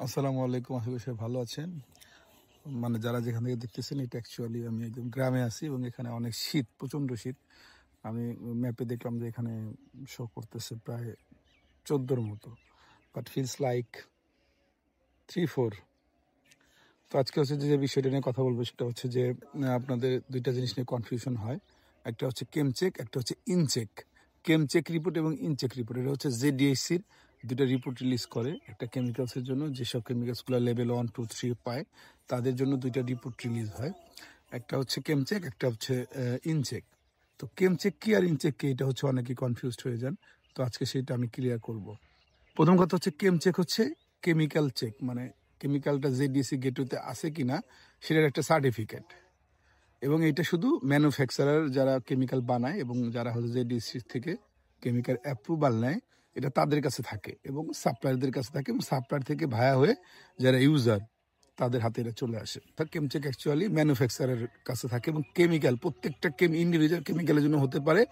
আসসালামু আলাইকুম, আশা করি সবাই ভালো আছেন। মানে যারা যেখান থেকে দেখতেছেন, এটা অ্যাকচুয়ালি আমি একদম গ্রামে আছি এবং এখানে অনেক শীত, প্রচণ্ড শীত। আমি ম্যাপে দেখলাম যে এখানে শো করতেছে প্রায় 14-র মতো, বাট ফিলস লাইক 3-4। তো আজকে হচ্ছে যে বিষয়টা নিয়ে কথা বলবো সেটা হচ্ছে যে আপনাদের দুইটা জিনিস নিয়ে কনফিউশন হয়। একটা হচ্ছে কেমচেক, একটা হচ্ছে ইনচেক। কেমচেক রিপোর্ট এবং ইনচেক রিপোর্ট, এটা হচ্ছে জেডিএসির দুটা রিপোর্ট রিলিজ করে একটা কেমিক্যালসের জন্য। যেসব কেমিক্যালসগুলো লেভেল 1, 2, 3 পায় তাদের জন্য দুইটা রিপোর্ট রিলিজ হয়। একটা হচ্ছে কেমচেক, একটা হচ্ছে ইনচেক। তো কেমচেক কি আর ইনচেক কি, এটা হচ্ছে অনেকেই কনফিউজড হয়ে যান। তো আজকে সেটা আমি ক্লিয়ার করব। প্রথম কথা হচ্ছে কেমচেক হচ্ছে কেমিক্যাল চেক, মানে কেমিক্যালটা জেডিসি গেটওয়েতে আছে কিনা সেটার একটা সার্টিফিকেট। এবং এটা শুধু ম্যানুফ্যাকচারার যারা কেমিক্যাল বানায় এবং যারা হচ্ছে জেডিসি থেকে কেমিক্যাল অ্যাপ্রুভাল নেয়, এটা তাদের কাছে থাকে এবং সাপ্লায়ারদের কাছে থাকে, এবং সাপ্লায়ার থেকে ভায়া হয়ে যারা ইউজার তাদের হাতে এটা চলে আসে। তা কেমচেক অ্যাকচুয়ালি ম্যানুফ্যাকচারের কাছে থাকে এবং কেমিক্যাল প্রত্যেকটা ইন্ডিভিজুয়াল কেমিক্যালের জন্য হতে পারে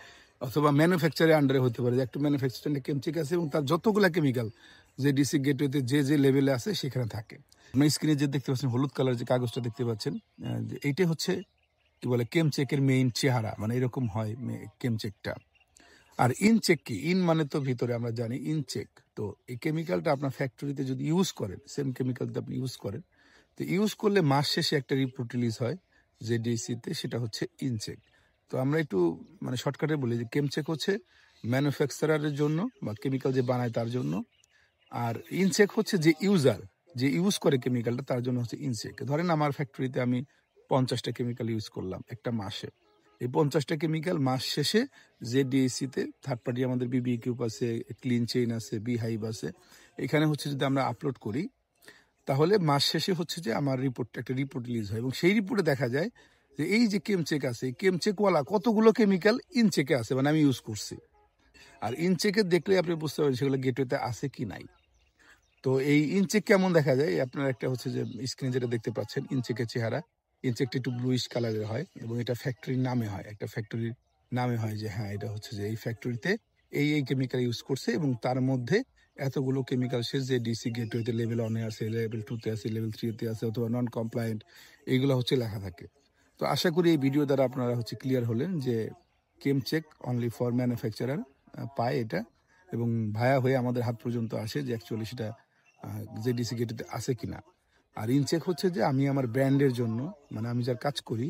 অথবা ম্যানুফ্যাকচারের আন্ডারে হতে পারে। যে একটা ম্যানুফ্যাকচারের কেমচেক আছে এবং তার যতগুলা কেমিক্যাল যে ডিসি গেটওয়েতে যে যে লেভেলে আছে সেখানে থাকে। আপনার স্ক্রিনে যে দেখতে পাচ্ছেন হলুদ কালার যে কাগজটা দেখতে পাচ্ছেন, যে এইটা হচ্ছে কি বলে কেমচেকের মেইন চেহারা, মানে এরকম হয় কেমচেকটা। আর ইনচেক কি, ইন মানে তো ভিতরে আমরা জানি, ইনচেক তো এই কেমিক্যালটা আপনার ফ্যাক্টরিতে যদি ইউজ করেন, সেম কেমিক্যাল যদি আপনি ইউজ করেন, তো ইউজ করলে মাস শেষে একটা রিপোর্ট রিলিজ হয় জেডিসিতে, সেটা হচ্ছে ইনচেক। তো আমরা একটু মানে শর্টকাটে বলি যে কেমচেক হচ্ছে ম্যানুফ্যাকচারারের জন্য বা কেমিক্যাল যে বানায় তার জন্য, আর ইনচেক হচ্ছে যে ইউজার, যে ইউজ করে কেমিক্যালটা তার জন্য হচ্ছে ইনচেক। ধরেন আমার ফ্যাক্টরিতে আমি 50টা কেমিক্যাল ইউজ করলাম একটা মাসে। এই 50টা কেমিক্যাল মাস শেষে যে ডিএসসিতে থার্ড পার্টি আমাদের বিবি কিউব আছে, ক্লিন চেইন আছে, বি হাইভ আছে, এখানে হচ্ছে যদি আমরা আপলোড করি তাহলে মাস শেষে হচ্ছে যে আমার একটা রিপোর্ট রিলিজ হয় এবং সেই রিপোর্টে দেখা যায় যে এই যে কেমচেক আছে, এই কেমচেকওয়ালা কতগুলো কেমিক্যাল ইনচেকে আছে, মানে আমি ইউজ করছি। আর ইনচেকে দেখলে আপনি বুঝতে পারবেন সেগুলো গেটওয়েতে আছে কি নাই। তো এই ইনচেক কেমন দেখা যায়, আপনার একটা হচ্ছে যে স্ক্রিনে যেটা দেখতে পাচ্ছেন ইনচেকের চেহারা, ইনচেকটা একটু ব্লুইশ কালারের হয় এবং এটা ফ্যাক্টরির নামে হয়, একটা ফ্যাক্টরির নামে হয় যে হ্যাঁ এটা হচ্ছে যে এই ফ্যাক্টরিতে এই কেমিক্যাল ইউজ করছে এবং তার মধ্যে এতগুলো কেমিক্যাল শেষ যে ডিসি গেটওয়েতে লেভেল 1-এ আছে, লেভেল 2-তে আছে, লেভেল 3-তে আছে অথবা নন কমপ্লায়েন্ট, এইগুলো হচ্ছে লেখা থাকে। তো আশা করি এই ভিডিও দ্বারা আপনারা হচ্ছে ক্লিয়ার হলেন যে কেমচেক অনলি ফর ম্যানুফ্যাকচারার পায় এটা এবং ভায়া হয়ে আমাদের হাত পর্যন্ত আসে যে অ্যাকচুয়ালি সেটা জেডিসি গেটে আছে কিনা। আর ইনচেক হচ্ছে যে আমি আমার ব্র্যান্ডের জন্য, মানে আমি যার কাজ করি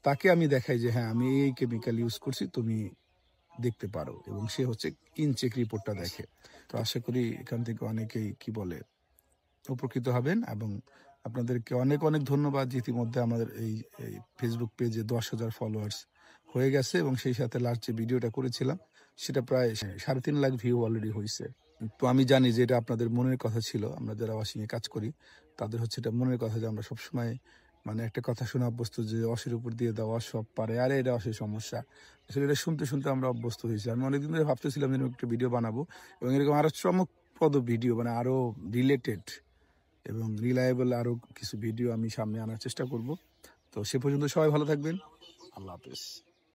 তাকে আমি দেখাই যে হ্যাঁ আমি এই কেমিক্যাল ইউজ করছি, তুমি দেখতে পারো, এবং সে হচ্ছে ইনচেক রিপোর্টটা দেখে। তো আশা করি এখান থেকে অনেকেই কি বলে উপকৃত হবেন এবং আপনাদেরকে অনেক অনেক ধন্যবাদ যে ইতিমধ্যে আমাদের এই ফেসবুক পেজে 10,000 ফলোয়ার্স হয়ে গেছে এবং সেই সাথে লাস্ট যে ভিডিওটা করেছিলাম সেটা প্রায় 3.5 লাখ ভিউ অলরেডি হয়েছে। তো আমি জানি যে এটা আপনাদের মনের কথা ছিল, আমরা যারা ওয়াশিংয়ে কাজ করি তাদের হচ্ছে এটা মনের কথা যে আমরা সবসময় মানে একটা কথা শুনে অভ্যস্ত যে অসের উপর দিয়ে দাও, অস সব পারে, আরে এটা অসের সমস্যা। আসলে এটা শুনতে শুনতে আমরা অভ্যস্ত হয়েছি। আমি অনেকদিন ধরে ভাবতেছিলাম যে একটা ভিডিও বানাবো এবং এরকম আরও চমকপ্রদ ভিডিও, মানে আরও রিলেটেড এবং রিলায়েবল আরও কিছু ভিডিও আমি সামনে আনার চেষ্টা করব। তো সে পর্যন্ত সবাই ভালো থাকবেন। আল্লাহ হাফেজ।